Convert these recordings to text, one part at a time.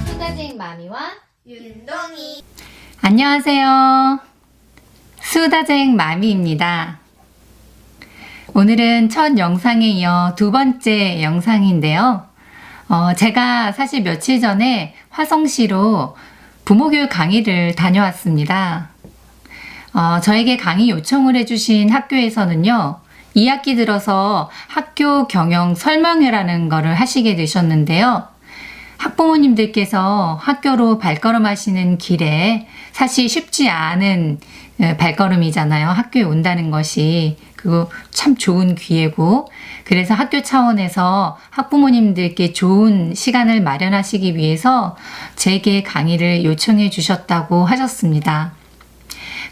수다쟁 마미와 윤동이. 안녕하세요. 수다쟁 마미입니다. 오늘은 첫 영상에 이어 두 번째 영상인데요. 제가 사실 며칠 전에 화성시로 부모교육 강의를 다녀왔습니다. 저에게 강의 요청을 해주신 학교에서는요, 2학기 들어서 학교 경영 설명회라는 거를 하시게 되셨는데요. 학부모님들께서 학교로 발걸음하시는 길에 사실 쉽지 않은 발걸음이잖아요. 학교에 온다는 것이. 그거 참 좋은 기회고, 그래서 학교 차원에서 학부모님들께 좋은 시간을 마련하시기 위해서 제게 강의를 요청해 주셨다고 하셨습니다.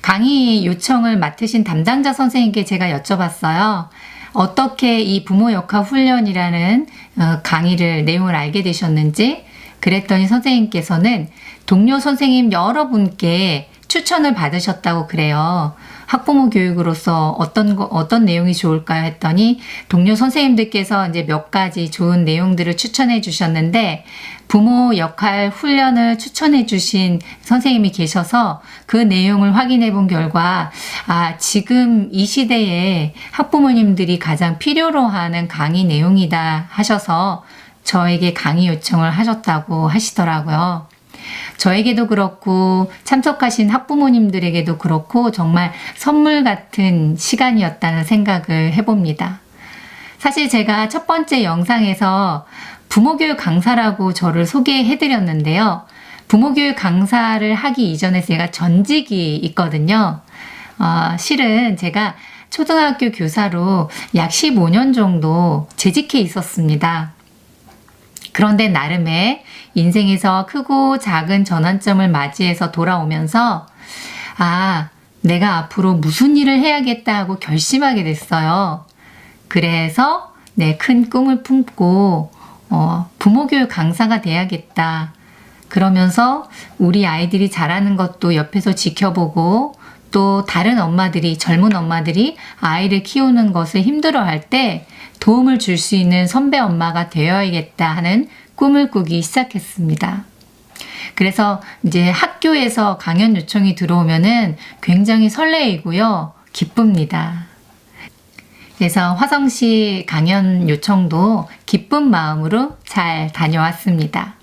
강의 요청을 맡으신 담당자 선생님께 제가 여쭤봤어요. 어떻게 이 부모 역할 훈련이라는 강의를 내용을 알게 되셨는지. 그랬더니 선생님께서는 동료 선생님 여러분께 추천을 받으셨다고 그래요. 학부모 교육으로서 어떤 내용이 좋을까요? 했더니 동료 선생님들께서 이제 몇 가지 좋은 내용들을 추천해 주셨는데, 부모 역할 훈련을 추천해 주신 선생님이 계셔서 그 내용을 확인해 본 결과, 지금 이 시대에 학부모님들이 가장 필요로 하는 강의 내용이다 하셔서 저에게 강의 요청을 하셨다고 하시더라고요. 저에게도 그렇고 참석하신 학부모님들에게도 그렇고 정말 선물 같은 시간이었다는 생각을 해봅니다. 사실 제가 첫 번째 영상에서 부모교육 강사라고 저를 소개해드렸는데요. 부모교육 강사를 하기 이전에 제가 전직이 있거든요. 실은 제가 초등학교 교사로 약 15년 정도 재직해 있었습니다. 그런데 나름의 인생에서 크고 작은 전환점을 맞이해서 돌아오면서 내가 앞으로 무슨 일을 해야겠다 하고 결심하게 됐어요. 그래서 큰 꿈을 품고 부모교육 강사가 돼야겠다. 그러면서 우리 아이들이 자라는 것도 옆에서 지켜보고, 또 다른 엄마들이, 젊은 엄마들이 아이를 키우는 것을 힘들어할 때 도움을 줄 수 있는 선배 엄마가 되어야겠다 하는 꿈을 꾸기 시작했습니다. 그래서 이제 학교에서 강연 요청이 들어오면은 굉장히 설레이고요, 기쁩니다. 그래서 화성시 강연 요청도 기쁜 마음으로 잘 다녀왔습니다.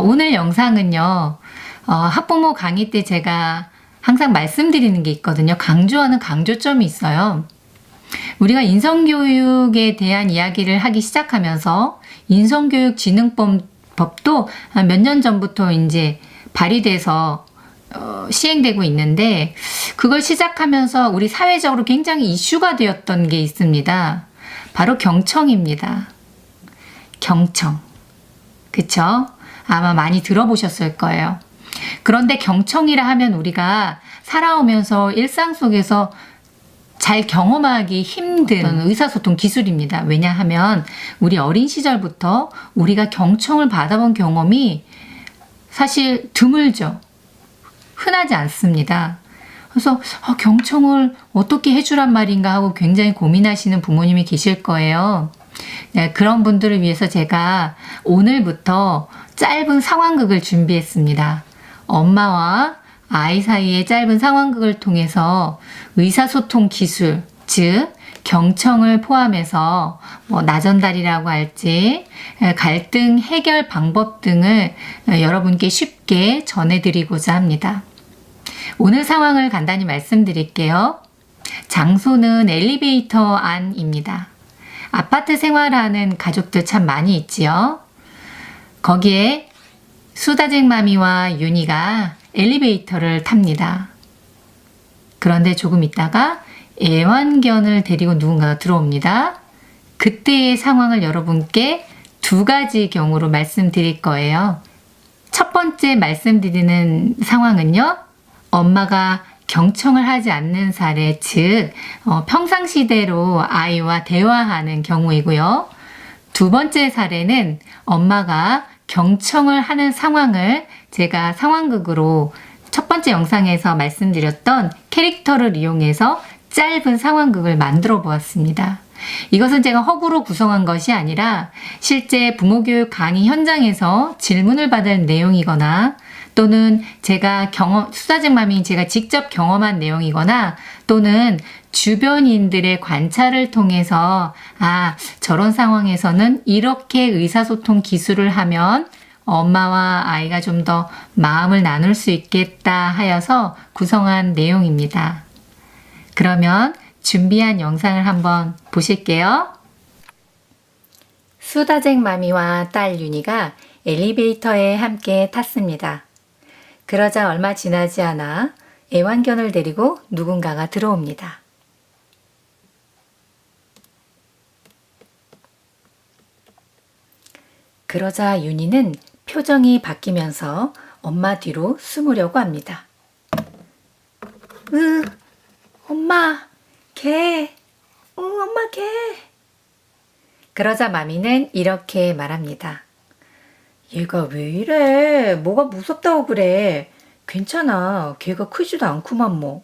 오늘 영상은요, 학부모 강의 때 제가 항상 말씀드리는 게 있거든요. 강조하는 강조점이 있어요. 우리가 인성교육에 대한 이야기를 하기 시작하면서 인성교육진흥법도 몇 년 전부터 이제 발의돼서 시행되고 있는데, 그걸 시작하면서 우리 사회적으로 굉장히 이슈가 되었던 게 있습니다. 바로 경청입니다. 경청. 그쵸? 아마 많이 들어보셨을 거예요. 그런데 경청이라 하면 우리가 살아오면서 일상 속에서 잘 경험하기 힘든 의사소통 기술입니다. 왜냐하면 우리 어린 시절부터 우리가 경청을 받아본 경험이 사실 드물죠. 흔하지 않습니다. 그래서 경청을 어떻게 해주란 말인가 하고 굉장히 고민하시는 부모님이 계실 거예요. 그런 분들을 위해서 제가 오늘부터 짧은 상황극을 준비했습니다. 엄마와 아이 사이의 짧은 상황극을 통해서 의사소통 기술, 즉 경청을 포함해서 나전달이라고 할지 갈등 해결 방법 등을 여러분께 쉽게 전해드리고자 합니다. 오늘 상황을 간단히 말씀드릴게요. 장소는 엘리베이터 안입니다. 아파트 생활하는 가족들 참 많이 있지요. 거기에 수다쟁 마미와 윤희가 엘리베이터를 탑니다. 그런데 조금 있다가 애완견을 데리고 누군가가 들어옵니다. 그때의 상황을 여러분께 두 가지 경우로 말씀드릴 거예요. 첫 번째 말씀드리는 상황은요, 엄마가 경청을 하지 않는 사례, 즉 평상시대로 아이와 대화하는 경우이고요. 두 번째 사례는 엄마가 경청을 하는 상황을 제가 상황극으로 첫 번째 영상에서 말씀드렸던 캐릭터를 이용해서 짧은 상황극을 만들어 보았습니다. 이것은 제가 허구로 구성한 것이 아니라 실제 부모교육 강의 현장에서 질문을 받은 내용이거나 또는 수다쟁맘이 제가 직접 경험한 내용이거나 또는 주변인들의 관찰을 통해서 저런 상황에서는 이렇게 의사소통 기술을 하면 엄마와 아이가 좀 더 마음을 나눌 수 있겠다 하여서 구성한 내용입니다. 그러면 준비한 영상을 한번 보실게요. 수다쟁맘이와 딸 윤희가 엘리베이터에 함께 탔습니다. 그러자 얼마 지나지 않아 애완견을 데리고 누군가가 들어옵니다. 그러자 윤희는 표정이 바뀌면서 엄마 뒤로 숨으려고 합니다. 엄마, 개. 엄마, 개. 그러자 마미는 이렇게 말합니다. 얘가 왜 이래? 뭐가 무섭다고 그래? 괜찮아. 걔가 크지도 않구만 뭐.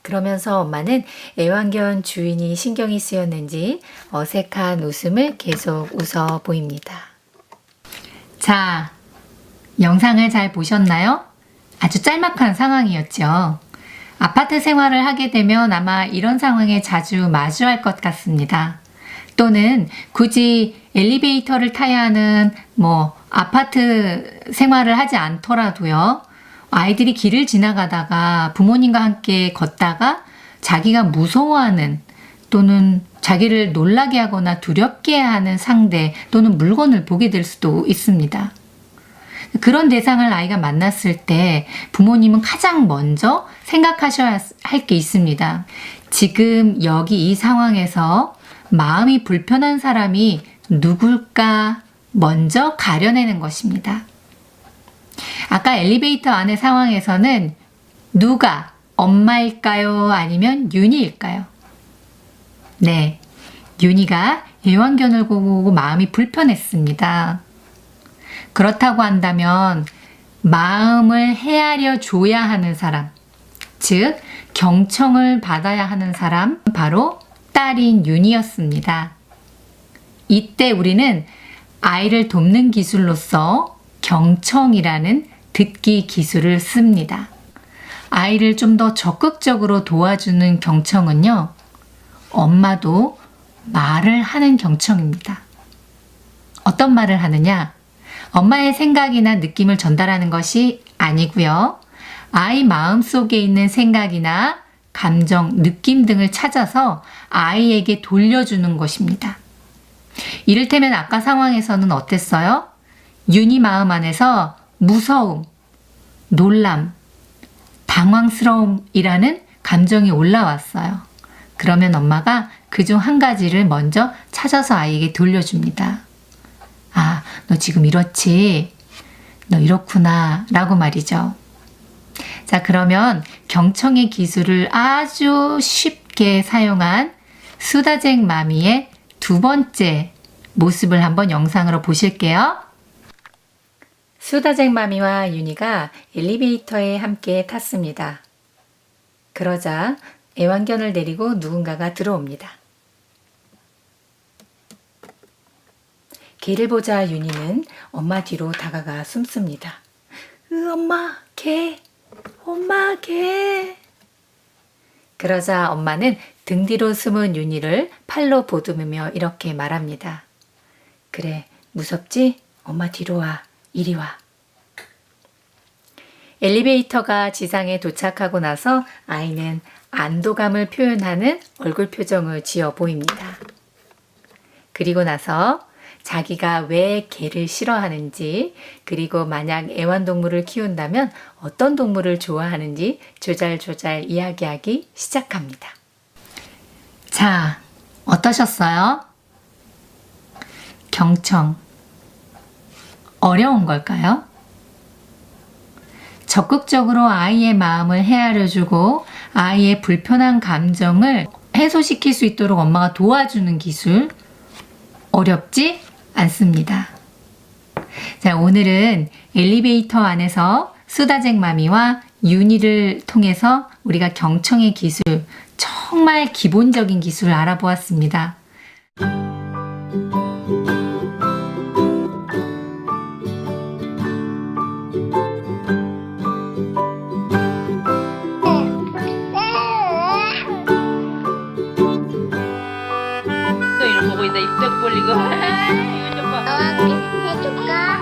그러면서 엄마는 애완견 주인이 신경이 쓰였는지 어색한 웃음을 계속 웃어 보입니다. 자, 영상을 잘 보셨나요? 아주 짤막한 상황이었죠. 아파트 생활을 하게 되면 아마 이런 상황에 자주 마주할 것 같습니다. 또는 굳이 엘리베이터를 타야 하는 아파트 생활을 하지 않더라도요. 아이들이 길을 지나가다가 부모님과 함께 걷다가 자기가 무서워하는 또는 자기를 놀라게 하거나 두렵게 하는 상대 또는 물건을 보게 될 수도 있습니다. 그런 대상을 아이가 만났을 때 부모님은 가장 먼저 생각하셔야 할 게 있습니다. 지금 여기 이 상황에서 마음이 불편한 사람이 누굴까 먼저 가려내는 것입니다. 아까 엘리베이터 안의 상황에서는 누가 엄마일까요? 아니면 윤희일까요? 네, 윤희가 애완견을 보고 마음이 불편했습니다. 그렇다고 한다면 마음을 헤아려 줘야 하는 사람, 즉 경청을 받아야 하는 사람, 바로 딸인 윤희였습니다. 이때 우리는 아이를 돕는 기술로서 경청이라는 듣기 기술을 씁니다. 아이를 좀 더 적극적으로 도와주는 경청은요, 엄마도 말을 하는 경청입니다. 어떤 말을 하느냐? 엄마의 생각이나 느낌을 전달하는 것이 아니고요. 아이 마음속에 있는 생각이나 감정, 느낌 등을 찾아서 아이에게 돌려주는 것입니다. 이를테면 아까 상황에서는 어땠어요? 윤희 마음 안에서 무서움, 놀람, 당황스러움이라는 감정이 올라왔어요. 그러면 엄마가 그중 한 가지를 먼저 찾아서 아이에게 돌려줍니다. 너 지금 이렇지? 너 이렇구나 라고 말이죠. 자, 그러면 경청의 기술을 아주 쉽게 사용한 수다쟁마미의 두 번째 모습을 한번 영상으로 보실게요. 수다쟁마미와 윤희가 엘리베이터에 함께 탔습니다. 그러자 애완견을 데리고 누군가가 들어옵니다. 개를 보자 윤희는 엄마 뒤로 다가가 숨습니다. 엄마, 개! 엄마, 개! 그러자 엄마는 등 뒤로 숨은 윤희를 팔로 보듬으며 이렇게 말합니다. 그래, 무섭지? 엄마 뒤로 와. 이리 와. 엘리베이터가 지상에 도착하고 나서 아이는 안도감을 표현하는 얼굴 표정을 지어 보입니다. 그리고 나서 자기가 왜 개를 싫어하는지, 그리고 만약 애완동물을 키운다면 어떤 동물을 좋아하는지 조잘조잘 이야기하기 시작합니다. 자, 어떠셨어요? 경청. 어려운 걸까요? 적극적으로 아이의 마음을 헤아려주고 아이의 불편한 감정을 해소시킬 수 있도록 엄마가 도와주는 기술, 어렵지 않습니다. 자, 오늘은 엘리베이터 안에서 수다쟁마미와 윤희를 통해서 우리가 경청의 기술 정말 기본적인 기술을 알아보았습니다. 또 이런 보고 있다. 입덕 벌리고. 이거 좀 봐. 해줄까?